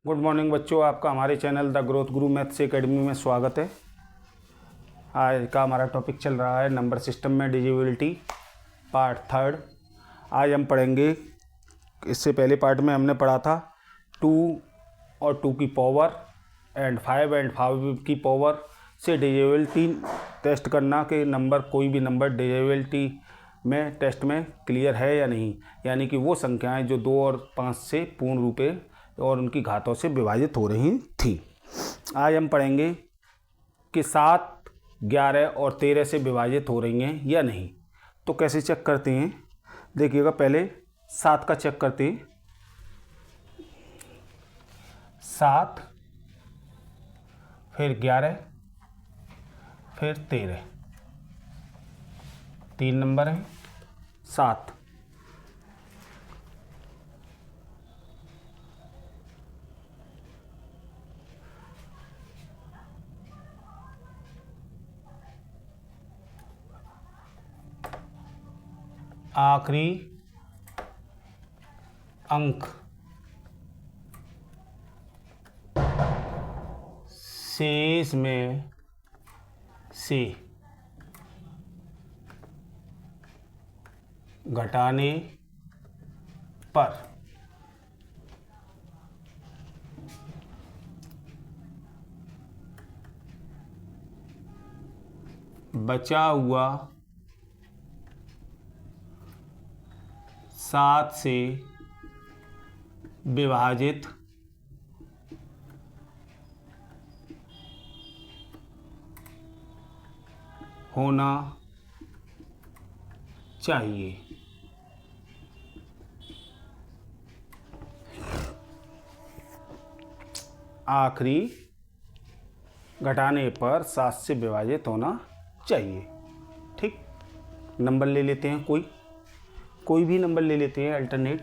Good morning बच्चों, आपका हमारे channel the growth Guru maths academy में स्वागत है। आज का हमारा टॉपिक चल रहा है नंबर सिस्टम में डिविजिबिलिटी पार्ट थर्ड। आज हम पढ़ेंगे, इससे पहले पार्ट में हमने पढ़ा था 2 और 2 की पावर एंड 5 की पावर से डिविजिबिलिटी टेस्ट करना कि नंबर कोई भी नंबर डिविजिबिलिटी में टेस्ट में क्लियर है या नहीं, यानी कि वो संख्याएं जो 2 और 5 से पूर्ण रूपे और उनकी घातों से विभाजित हो रही थी। आज हम पढ़ेंगे कि 7, 11 और 13 से विभाजित हो रही हैं या नहीं। तो कैसे चेक करते हैं, देखिएगा। पहले 7 का चेक करते हैं। 7, फिर 11, फिर 13, 3 नंबर हैं। 7, आखिरी अंक शेष में से घटाने पर बचा हुआ 7 से विभाजित होना चाहिए। आखिरी घटाने पर 7 से विभाजित होना चाहिए। ठीक, नंबर ले लेते हैं, कोई भी नंबर ले लेते हैं अल्टरनेट।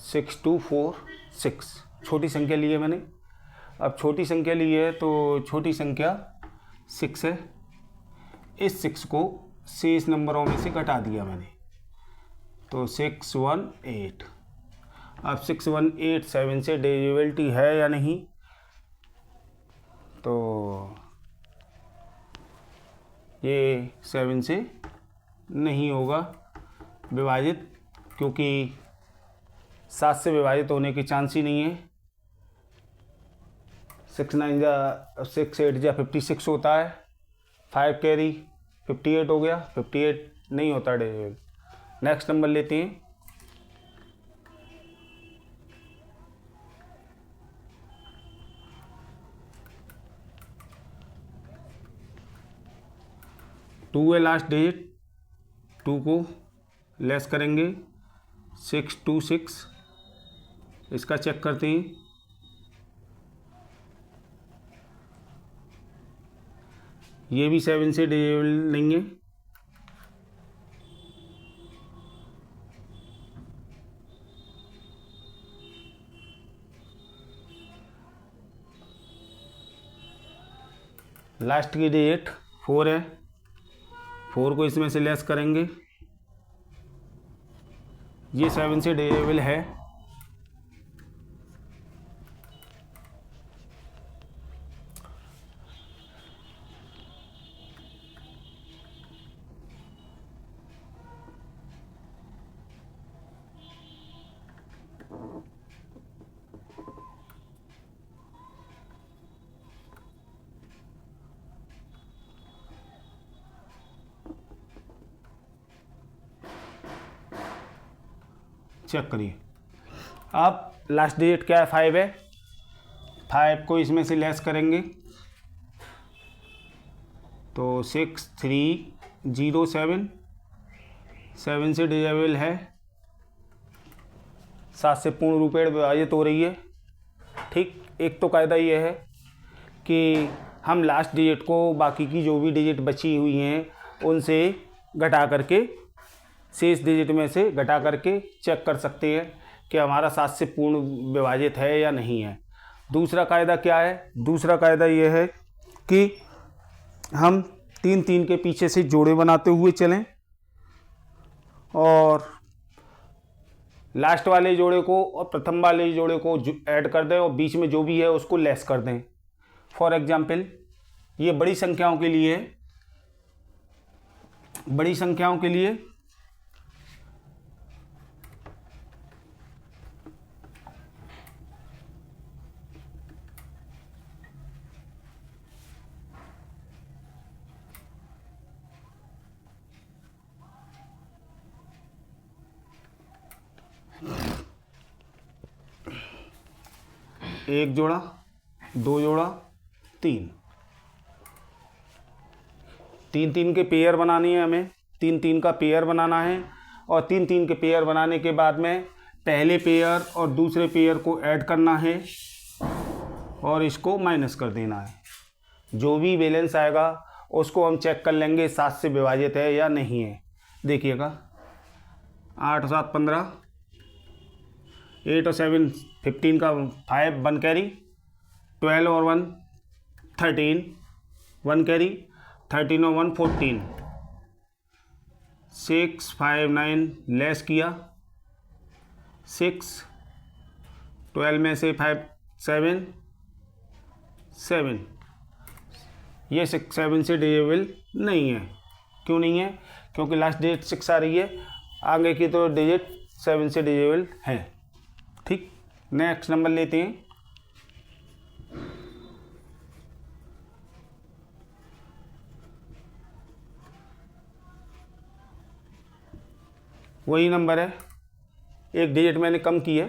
सिक्स 2 4 6 छोटी संख्या ली है मैंने। अब छोटी संख्या ली है तो छोटी संख्या 6 है। इस 6 को शेष नंबरों में से घटा दिया मैंने, तो 6 1 8। अब 6 1 8 7 से डिविजिबिलिटी है या नहीं, तो ये 7 से नहीं होगा विभाजित, क्योंकि 7 से विभाजित होने की चांस ही नहीं है। 6 9 जा 6 8 जा 56 होता है, 5 कैरी 58 हो गया। 58 नहीं होता डिविजिबल। नेक्स्ट नंबर लेते हैं। टू है लास्ट डिजिट, 2 को लेस करेंगे। 6 2 6, इसका चेक करते हैं। ये भी 7 से डिविजिबल नहीं है। लास्ट की डिजिट 4 है, 4 को इसमें से लेस करेंगे। ये 7 से डिविजिबल है। चेक करिए। अब लास्ट डिजिट क्या है, 5 है। 5 को इसमें से लेस करेंगे, तो 6 3 0 7, 7 से डिविजिबल है। 7 से पूर्ण रूप में विभाजित हो रही है। ठीक, एक तो कायदा ये है कि हम लास्ट डिजिट को बाकी की जो भी डिजिट बची हुई हैं उनसे घटा करके, शेष डिजिट में से घटा करके चेक कर सकते हैं कि हमारा 7 से पूर्ण विभाजित है या नहीं है। दूसरा कायदा क्या है, दूसरा कायदा ये है कि हम 3-3 के पीछे से जोड़े बनाते हुए चलें और लास्ट वाले जोड़े को और प्रथम वाले जोड़े को ऐड कर दें और बीच में जो भी है उसको लेस कर दें। फॉर एग्जाम्पल ये बड़ी संख्याओं के लिए एक जोड़ा, दो जोड़ा, 3 के पेयर बनानी है हमें, 3 का पेयर बनाना है और 3 के पेयर बनाने के बाद में पहले पेयर और दूसरे पेयर को ऐड करना है और इसको माइनस कर देना है। जो भी बैलेंस आएगा उसको हम चेक कर लेंगे 7 से विभाजित है या नहीं है। देखिएगा 8 7 15, 8 और 7 15 का 5 1 कैरी, 12 और 1 13 1 कैरी, 13 और 1 14, 6 5 9 लेस किया 6, 12 में से 5 7 7, ये 6 7 से डिविजिबल नहीं है। क्यों नहीं है? क्योंकि लास्ट डिजिट 6 आ रही है, आगे की तो डिजिट 7 से डिविजिबल है। ठीक, नेक्स्ट नंबर लेते हैं। वही नंबर है, एक डिजिट मैंने कम की है,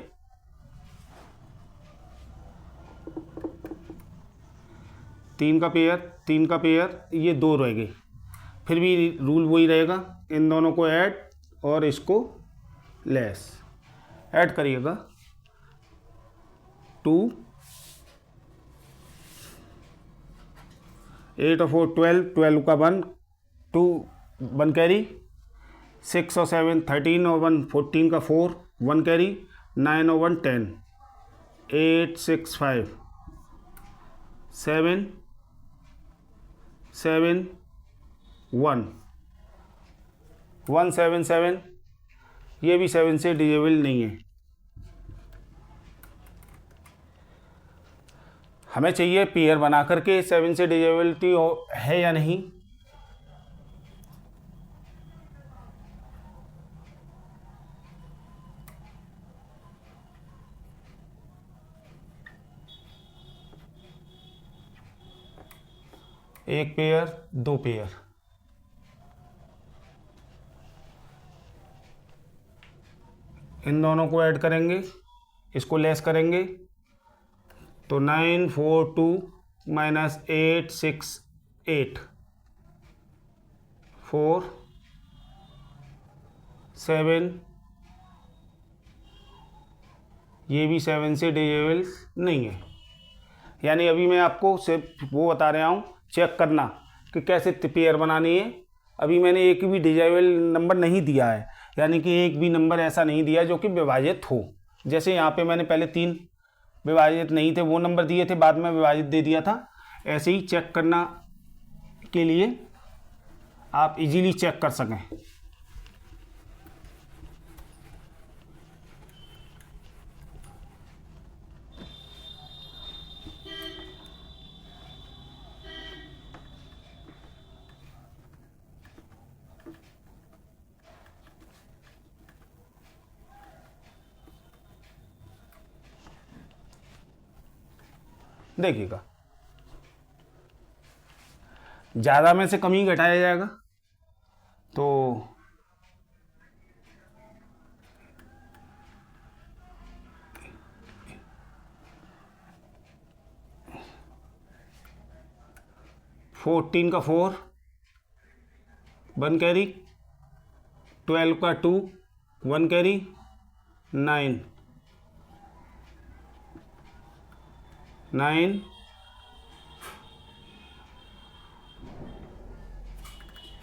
3 का पेयर, ये 2 रह गए। फिर भी रूल वही रहेगा, इन दोनों को ऐड और इसको लेस। ऐड करिएगा 2, 8 और 4 12, 12 का 1 2 1 कैरी, 6 और 7 13 और 1 14 का 4 1 कैरी, 9 और 1 10, 8 6 5 7 7 1 1 7 7, ये भी 7 से डिविजिबल नहीं है। हमें चाहिए पेयर बना करके 7 से डिविजिबिलिटी है या नहीं। एक पेयर, 2 पेयर, इन दोनों को ऐड करेंगे, इसको लेस करेंगे तो 9 4 2 माइनस 8 6 8 4 7, ये भी 7 से डिविजिबल नहीं है। यानी अभी मैं आपको सिर्फ वो बता रहा हूँ, चेक करना कि कैसे पेयर बनानी है। अभी मैंने एक भी डिविजिबल नंबर नहीं दिया है, यानी कि एक भी नंबर ऐसा नहीं दिया जो कि विभाजित हो। जैसे यहाँ पे मैंने पहले 3 विभाजित नहीं थे वो नंबर दिए थे, बाद में विभाजित दे दिया था। ऐसे ही चेक करना के लिए आप इजीली चेक कर सकें। देखिएगा, ज़्यादा में से कम ही घटाया जाएगा, तो 14 का 4 1 कैरी, 12 का 2 1 कैरी, 9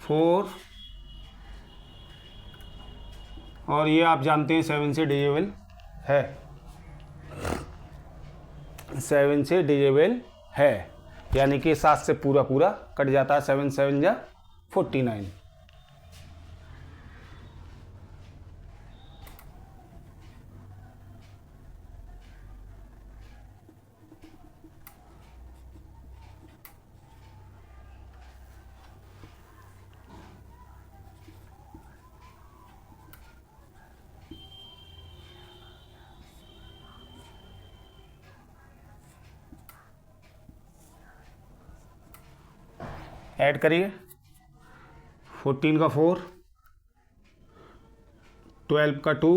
4 और ये आप जानते हैं 7 से डिविजिबल है, 7 से डिविजिबल है। यानी कि 7 से पूरा पूरा कट जाता है, 7 7 जा 49। ऐड करिए, 14 का 4, 12 का 2,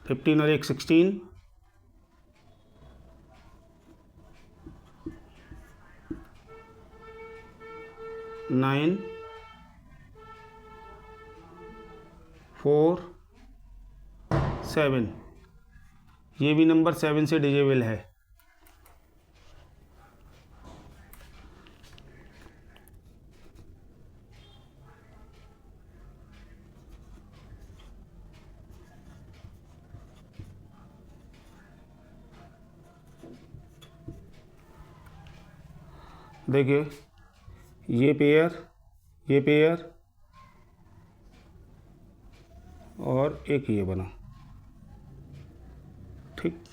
15 और 1 16, 9 4 7। ये भी नंबर 7 से डिजिबल है। देखिए, ये पेयर और एक ये बना, ठीक।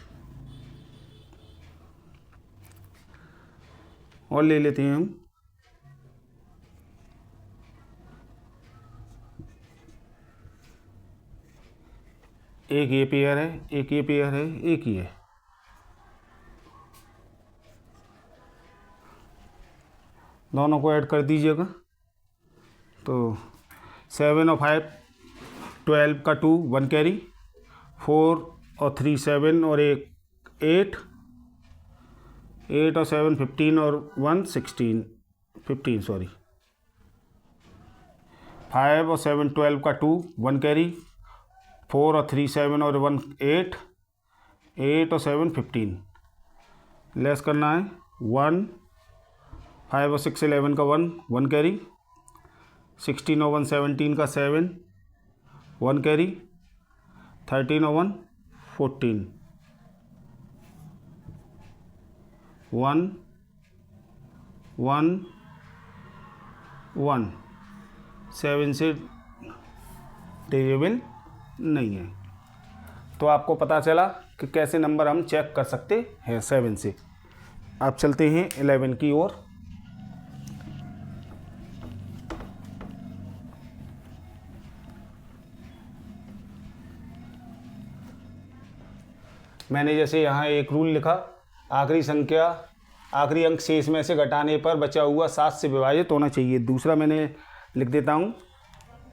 और ले लेते हैं हम एक ये पेयर है, एक ये पेयर है, एक ही है। दोनों को ऐड कर दीजिएगा। तो 7 और 5 12 का 2 1 कैरी, 4 और 3 7 और 1 8, 8 और 7 15 और 1 16 15 सॉरी, 5 और 7 12 का 2 1 कैरी, 4 और 3 7 और 1 8, 8 और 7 15। लेस करना है 1, 5 और 6 11 का 1 1 कैरी, 16 और 1 17 का 7 1 कैरी, 13 और 1 14, 1 1 1, 7 से डिविजिबल नहीं है। तो आपको पता चला कि कैसे नंबर हम चेक कर सकते हैं 7 से। आप चलते हैं 11 की ओर। मैंने जैसे यहाँ एक रूल लिखा, आखिरी अंक शेष में से घटाने पर बचा हुआ 7 से विभाजित होना चाहिए। दूसरा मैंने लिख देता हूँ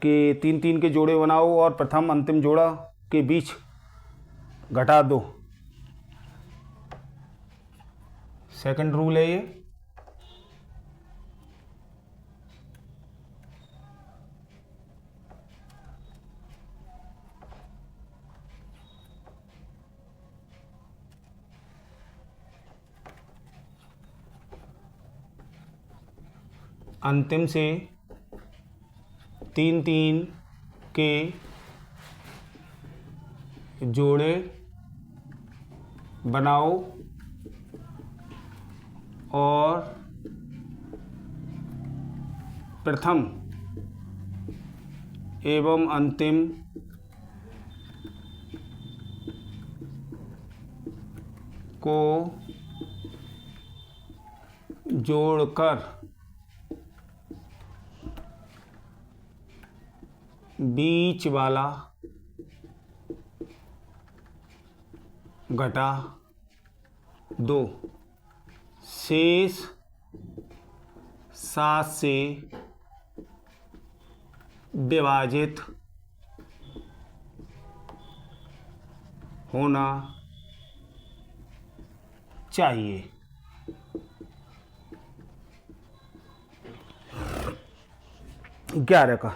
कि 3 3 के जोड़े बनाओ और प्रथम अंतिम जोड़ा के बीच घटा दो। सेकंड रूल है ये। अंतिम से 3 3 के जोड़े बनाओ और प्रथम एवं अंतिम को जोड़कर बीच वाला घटा दो। शेष 7 से विभाजित होना चाहिए। ग्यारह का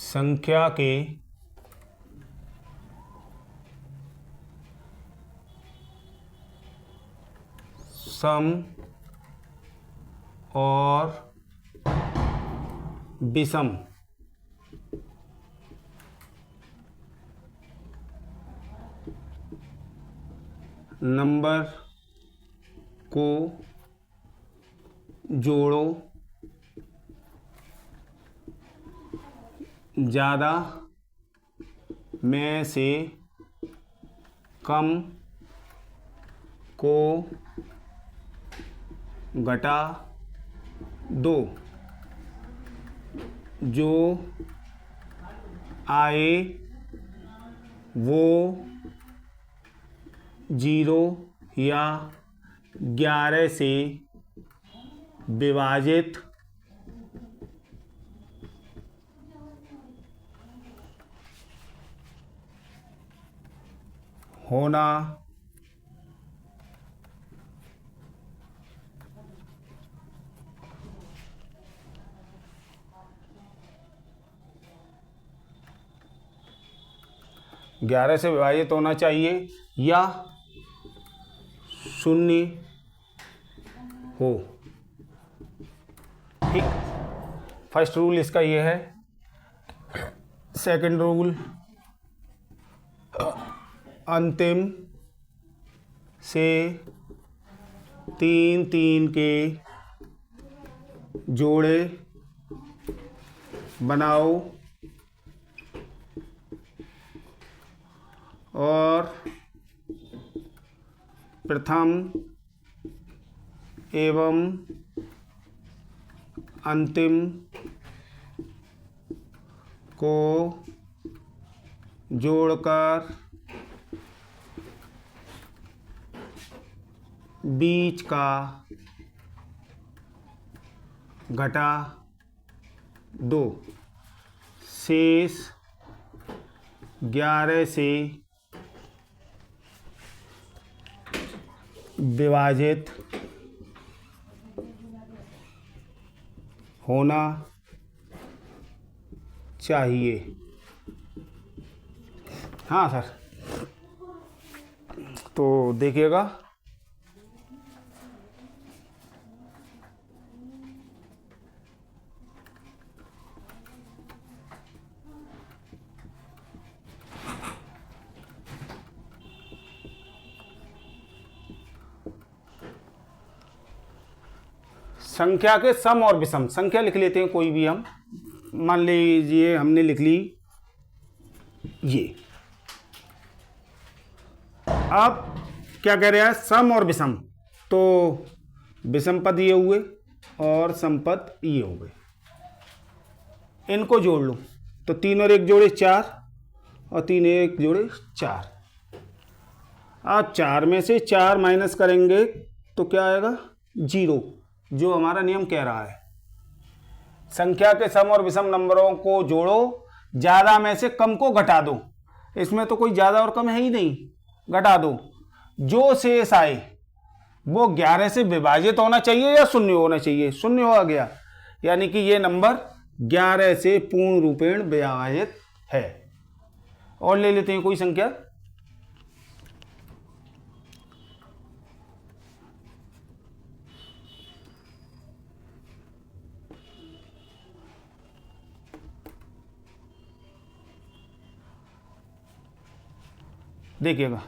संख्या के सम और विषम नंबर को जोड़ो, ज़्यादा में से कम को घटा दो, जो आए वो 0 या 11 से विभाजित होना ग्यारह से विभाजित होना चाहिए या 0 हो। ठीक, फर्स्ट रूल इसका ये है। सेकंड रूल, अंतिम से 3 3 के जोड़े बनाओ और प्रथम एवं अंतिम को जोड़कर बीच का घटा दो, शेष 11 से विभाजित होना चाहिए। हाँ सर, तो देखिएगा संख्या के सम और विषम। संख्या लिख लेते हैं कोई भी हम, मान लीजिए हमने लिख ली ये। अब क्या कह रहा है, सम और विषम, तो विषम पद ये हुए और सम पद ये हो गए, इनको जोड़ लो तो 3 और 1 जोड़े 4 और 3 1 जोड़े 4। अब 4 में से 4 माइनस करेंगे तो क्या आएगा, 0, जो हमारा नियम कह रहा है। संख्या के सम और विषम नंबरों को जोड़ो, ज़्यादा में से कम को घटा दो। इसमें तो कोई ज़्यादा और कम है ही नहीं, घटा दो। जो शेष आए वो 11 से विभाजित होना चाहिए या 0 होना चाहिए, 0 हो गया, यानी कि ये नंबर 11 से पूर्ण रूपेण विभाजित है। और ले लेते हैं कोई संख्या, देखिएगा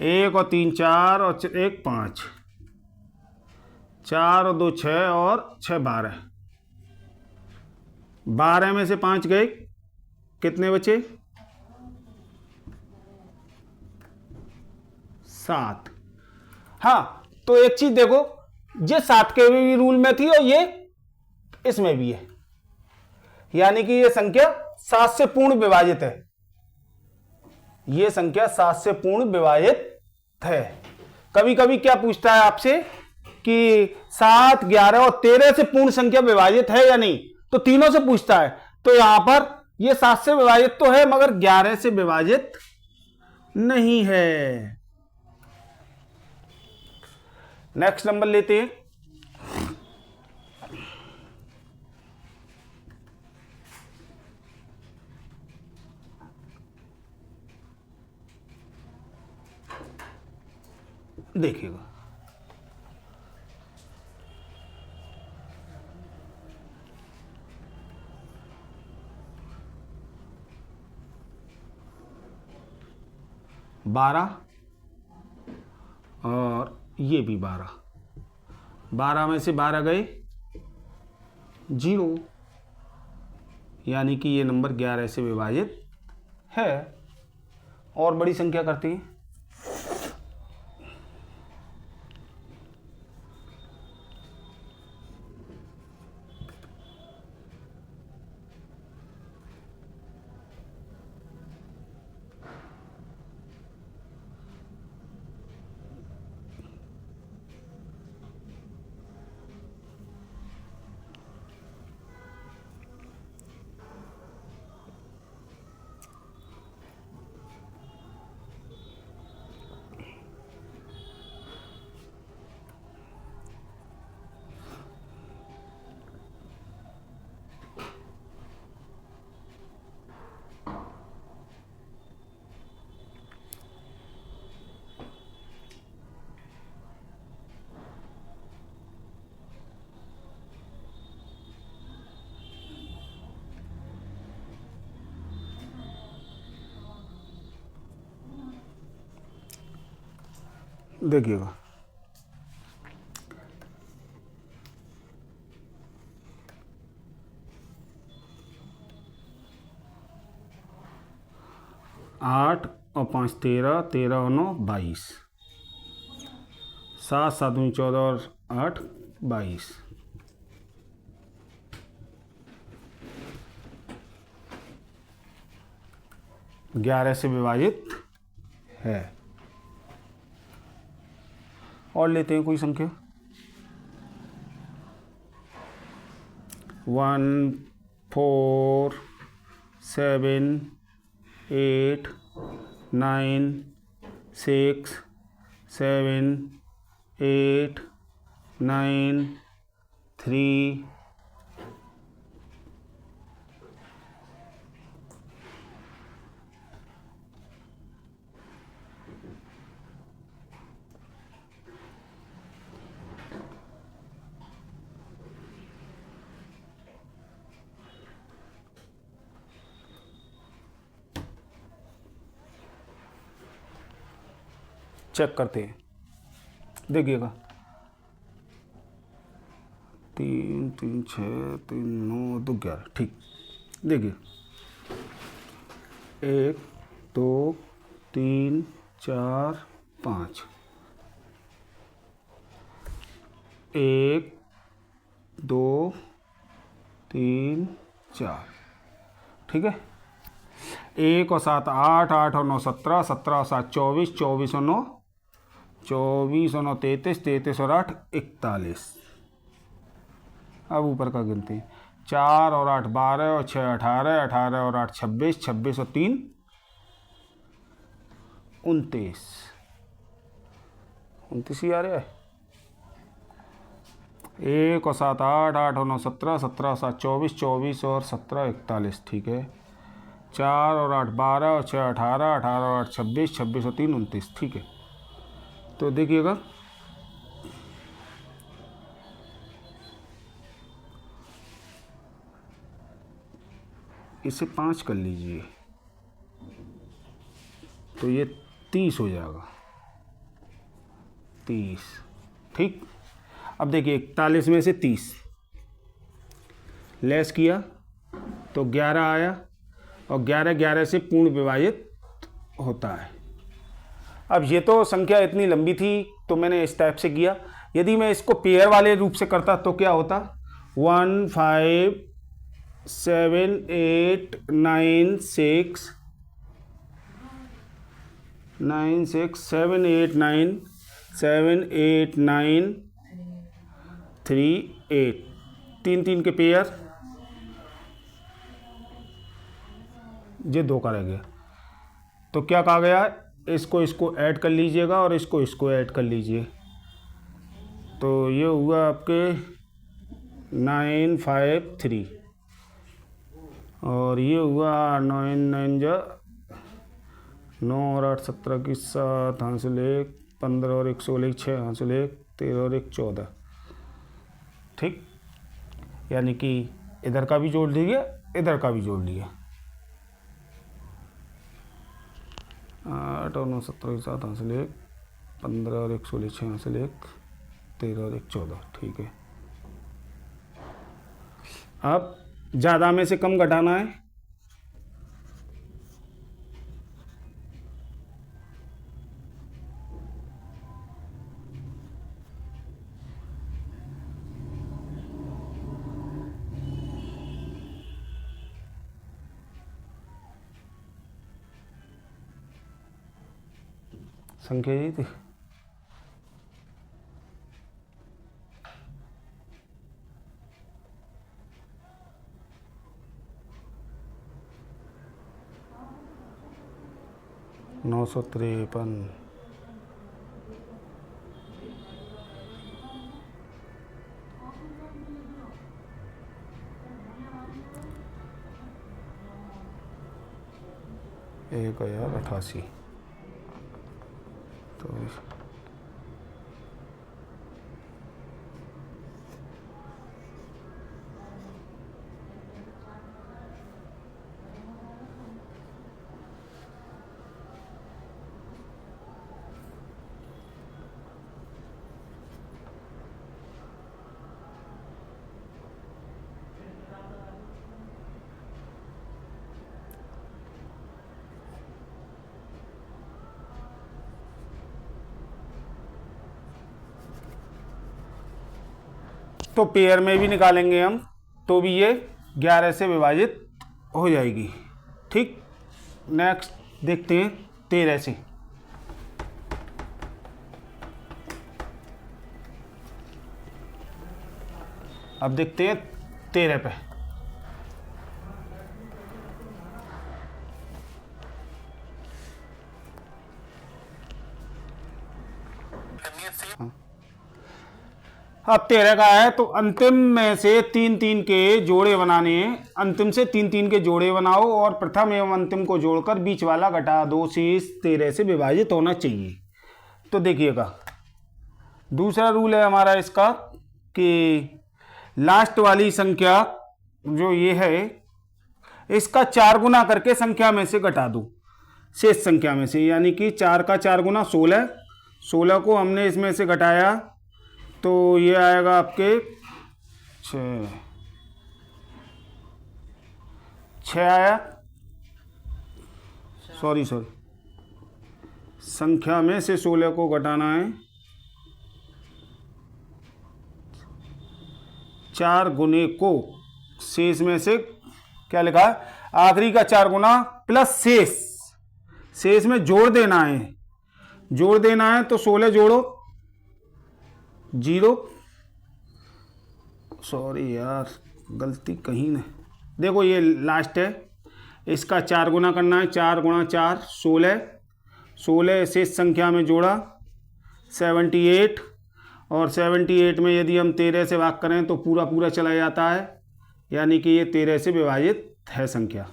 एक और 3 4 और 1 5, 4 और 2 6 और 6 12, 12 में से 5 गए, कितने बचे, 7। हाँ, तो एक चीज देखो, ये 7 के भी रूल में थी और ये इसमें भी है, यानी कि ये संख्या 7 से पूर्ण विभाजित है। ये संख्या 7 से पूर्ण विभाजित है। कभी कभी क्या पूछता है आपसे कि 7 11 और 13 से पूर्ण संख्या विभाजित है या नहीं, तो तीनों से पूछता है। तो यहां पर ये 7 से विभाजित तो है मगर 11 से विभाजित नहीं है। नेक्स्ट नंबर लेते हैं, देखिएगा, बारह और ये भी 12, 12 में से 12 गए 0, यानी कि ये नंबर 11 से विभाजित है। और बड़ी संख्या करती है, देखिएगा, आठ और 5 13, 13 और 9 22, 7 7 दूनी 14 और 8 22, ग्यारह से विभाजित है। और लेते हैं कोई संख्या, 1 4 7 8 9 6 7 8 9 3 चेक करते हैं, देखिएगा, 3 3 6 3 9 2 11, ठीक। देखिए 1 2 3 4 5, 1 2 3 4, ठीक है। 1 और 7 8, 8 और 9 17, 17 और 7 24, 24 और 9 24 और 9 33, 33 और 8 41। अब ऊपर का गिनते हैं, 4 और 8 12 और 6 18, 18 और 8 26, 26 और 3 29, 29 ही आ रहा है। 1 और 7 8, 8 और 9 17, 17 और 7 24, 24 और 17 41, ठीक है। 4 और 8 12 और 6 18, 18 और 8 26, 26 और 3 29, ठीक है। तो देखिएगा, इसे 5 कर लीजिए तो ये 30 हो जाएगा, 30, ठीक। अब देखिए 41 में से 30 लेस किया तो 11 आया, और 11 11 से पूर्ण विभाजित होता है। अब ये तो संख्या इतनी लंबी थी तो मैंने इस टाइप से किया। यदि मैं इसको पेयर वाले रूप से करता तो क्या होता, 1 5 7 8 9 6 9 6 7 8 9 7 8 9 3 8, 3 3 के पेयर, ये 2 का रह गया। तो क्या कहा गया, इसको ऐड कर लीजिएगा और इसको ऐड कर लीजिए, तो ये हुआ आपके 9 5 3, और ये हुआ 9 9 जा 9 और 8 17 की 7 हासिल 1 15 और 1 16, 6 हासिल 1, 13 और 1 14। ठीक, यानी कि इधर का भी जोड़ लिया, इधर का भी जोड़ लिया। 8 और 9 17 7 हासिल 1, 15 और 1 16, 6 हासिल 1, 13 और 1 14। ठीक है, अब ज़्यादा में से कम घटाना है। संख्या यही थी। नौ 953। एक 1088। तो तो पेयर में भी निकालेंगे हम, तो भी ये 11 से विभाजित हो जाएगी। ठीक, नेक्स्ट देखते हैं 13 से। अब देखते हैं 13 पे। अब 13 का है, तो अंतिम में से 3 3 के जोड़े बनाने हैं। अंतिम से 3 3 के जोड़े बनाओ और प्रथम एवं अंतिम को जोड़कर बीच वाला घटा दो, शेष 13 से विभाजित होना चाहिए। तो देखिएगा, दूसरा रूल है हमारा इसका कि लास्ट वाली संख्या जो ये है, इसका 4 गुना करके संख्या में से घटा दो, शेष संख्या में से। यानी कि 4 का 4 गुना 16, 16 को हमने इसमें से घटाया तो ये आएगा आपके 6 आया। सॉरी, संख्या में से 16 को घटाना है, 4 गुने को शेष में से क्या लिखा है, आखिरी का 4 गुना प्लस शेष में जोड़ देना है। जोड़ देना है तो 16 जोड़ो 0, सॉरी यार गलती कहीं नहीं, देखो ये लास्ट है, इसका 4 गुना करना है, 4 गुणा 4 16, 16 शेष संख्या में जोड़ा 78, और 78 में यदि हम 13 से भाग करें तो पूरा पूरा चला जाता है, यानी कि ये 13 से विभाजित है संख्या।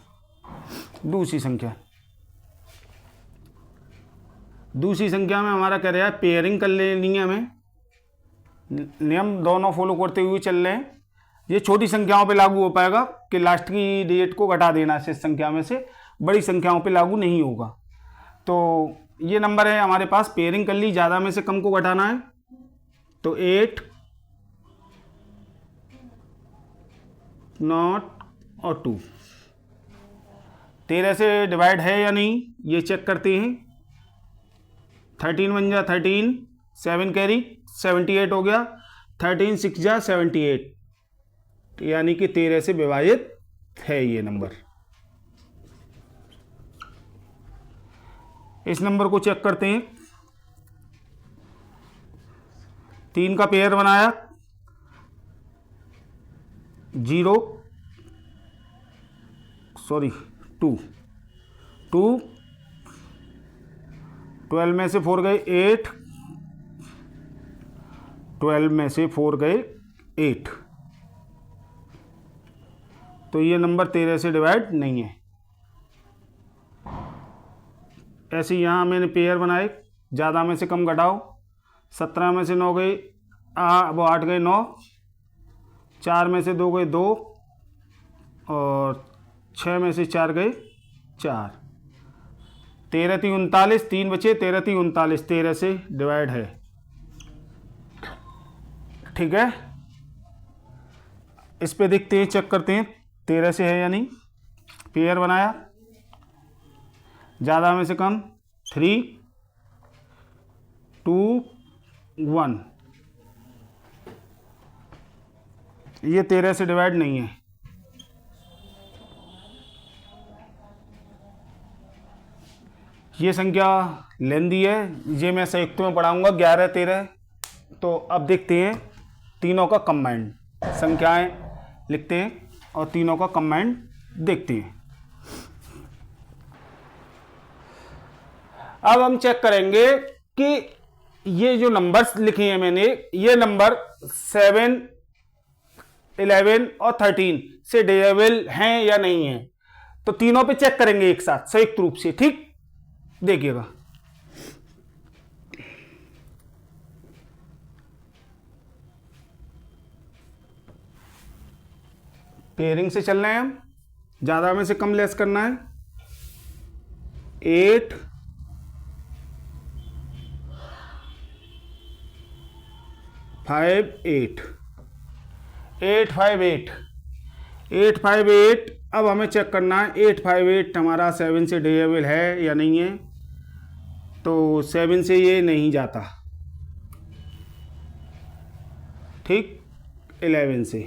दूसरी संख्या में हमारा कह रहा है पेयरिंग कर लेनी है, हमें नियम दोनों फॉलो करते हुए चल रहे हैं। ये छोटी संख्याओं पे लागू हो पाएगा कि लास्ट की डिजिट को घटा देना शेष संख्या में से, बड़ी संख्याओं पे लागू नहीं होगा। तो ये नंबर है हमारे पास, पेयरिंग कर ली, ज़्यादा में से कम को घटाना है, तो 8 नॉट और 2। 13 से डिवाइड है या नहीं ये चेक करते हैं। 13 बन जा 13, 7 कैरी 78 हो गया, 13 6 जा 78, यानी कि 13 से विभाजित है ये नंबर। इस नंबर को चेक करते हैं। 3 का पेयर बनाया, 2 12 में से 4 गए 8, 12 में से 4 गए 8, तो ये नंबर 13 से डिवाइड नहीं है। ऐसे यहाँ मैंने पेयर बनाए ज़्यादा में से कम घटाओ, 17 में से 9 गई, वो 8 गए 9, 4 में से 2 गए 2, और 6 में से 4 गए 4, 13 3 39, 3 बचे, 13 3 39, 13 से डिवाइड है। ठीक है, इस पे देखते हैं, चेक करते हैं 13 से है या नहीं। पेयर बनाया, ज़्यादा में से कम 3 2 1, ये 13 से डिवाइड नहीं है। ये संख्या लेंदी है, ये मैं संयुक्त में पढ़ाऊंगा 11 13। तो अब देखते हैं तीनों का कंबाइंड, संख्याएं लिखते हैं और तीनों का कंबाइंड देखते हैं। अब हम चेक करेंगे कि ये जो नंबर्स लिखे हैं मैंने, ये नंबर 7 11 और 13 से डिविजिबल हैं या नहीं है। तो तीनों पे चेक करेंगे एक साथ संयुक्त रूप से। ठीक, देखिएगा। पेयरिंग से चल रहे हैं हम, ज़्यादा में से कम लेस करना है। 8 5 8 8 5 8 8 5 8। अब हमें चेक करना है 8 5 8 हमारा 7 से डिविजिबल है या नहीं है। तो 7 से ये नहीं जाता। ठीक, 11 से,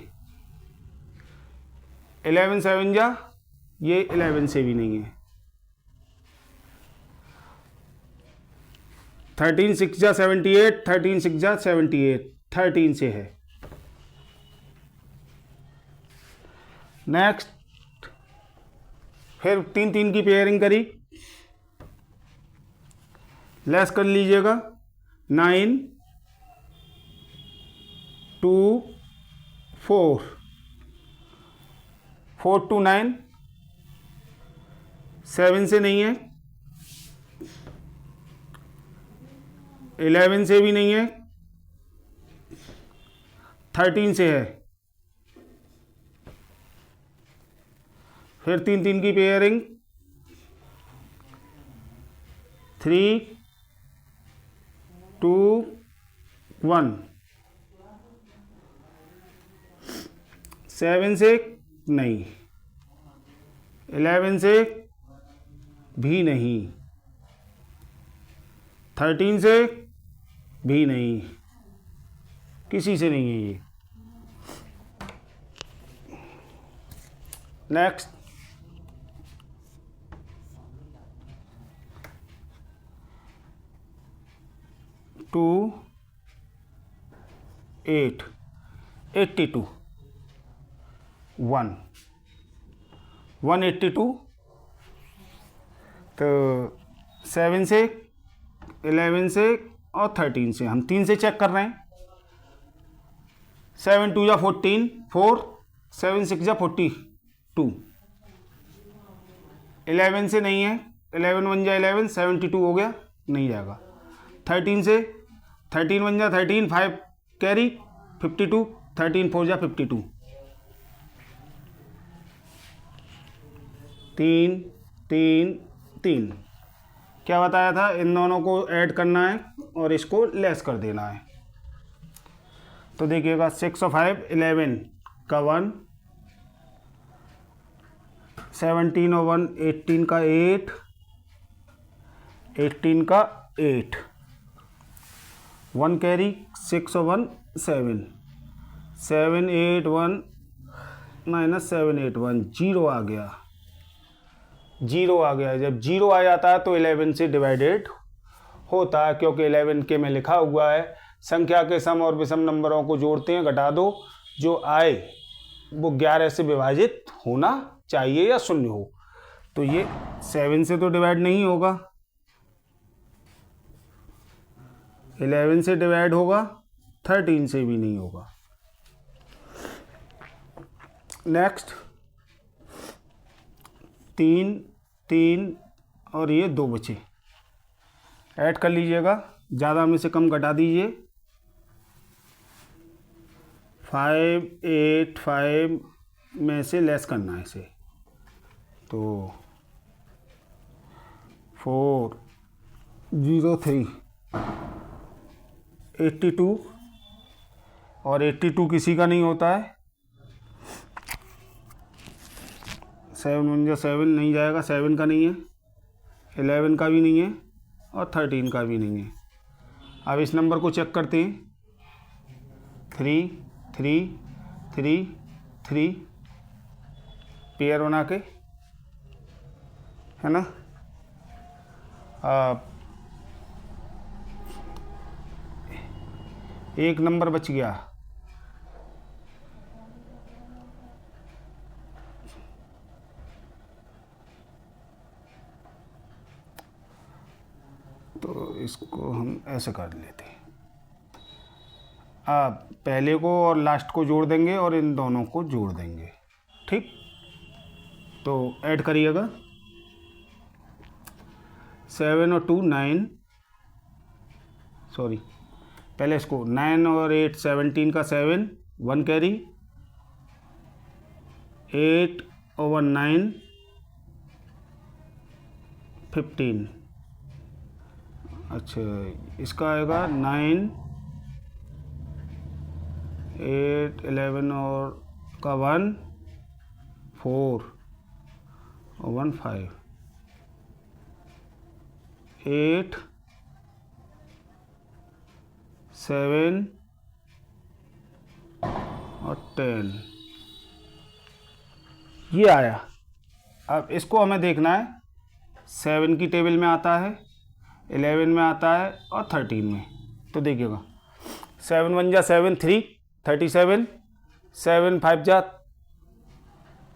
11 7 जा, ये 11 से भी नहीं है। 13 6 जा 78, 13 6 जा 78, 13 से है। नेक्स्ट, फिर 3 3 की पेयरिंग करी, लेस कर लीजिएगा। 9 2 4, 4 2 9, 7 से नहीं है, 11 से भी नहीं है, 13 से है। फिर 3 3 की पेयरिंग, 3 2 1, 7 से नहीं, 11 से भी नहीं, 13 से भी नहीं, किसी से नहीं है ये। नेक्स्ट, 2 8 82 1 182। तो 7 से, 11 से और 13 से, हम 3 से चेक कर रहे हैं। 7 2 जा 14 4, 7 6 जा 42, 11 से नहीं है, 11 1 जा 11, 72 हो गया, नहीं जाएगा। 13 से, 13 1 जा 13, 5 कैरी 52, 13 4 जा 52, 3 3 3। क्या बताया था, इन दोनों को ऐड करना है और इसको लेस कर देना है। तो देखिएगा 6 और 5 11 का 1, 17 और 1 18 का 8, 18 का 8, 1 कैरी, 6 और 1 7, 7 8 1 माइनस 7 8 1, 0 आ गया, 0 आ गया। जब 0 आ जाता है तो 11 से डिवाइडेड होता है, क्योंकि 11 के में लिखा हुआ है संख्या के सम और विषम नंबरों को जोड़ते हैं, घटा दो, जो आए वो 11 से विभाजित होना चाहिए या शून्य हो। तो ये 7 से तो डिवाइड नहीं होगा, 11 से डिवाइड होगा, 13 से भी नहीं होगा। नेक्स्ट, 3 3 और ये 2 बचे, ऐड कर लीजिएगा, ज़्यादा में से कम घटा दीजिए। 585 में से लेस करना है इसे, तो 403 82, और 82 किसी का नहीं होता है। 7 1 7 नहीं जाएगा, 7 का नहीं है, 11 का भी नहीं है, और 13 का भी नहीं है। अब इस नंबर को चेक करते हैं। 3 3 3 3 पेयर बना के, है ना। एक नंबर बच गया, तो इसको हम ऐसे कर लेते हैं। आप पहले को और लास्ट को जोड़ देंगे और इन दोनों को जोड़ देंगे, ठीक। तो ऐड करिएगा। 7 और 2 9, सॉरी पहले इसको 9 और 8 17 का 7 1 कैरी, 8 और 9 15। अच्छा, इसका आएगा 9 8 11 और का 1 4 और 1 5 8 7 और 10, ये आया। अब इसको हमें देखना है, 7 की टेबल में आता है, 11 में आता है और 13 में। तो देखिएगा, 7 1 जा 7 3 37, 7 5 जा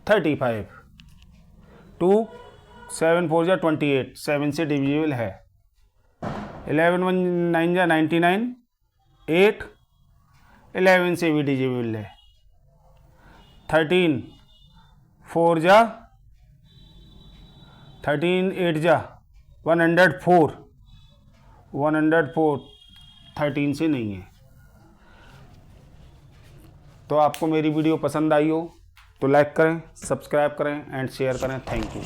35, 2 7 4 जा 28, 7 से डिविजिबल है। 11 1 9 जा 99, 8 11 से भी डिविजिबल है। 13 4 जा 13 8 जा 104, 104 13 से नहीं है। तो आपको मेरी वीडियो पसंद आई हो तो लाइक करें, सब्सक्राइब करें एंड शेयर करें। Thank you.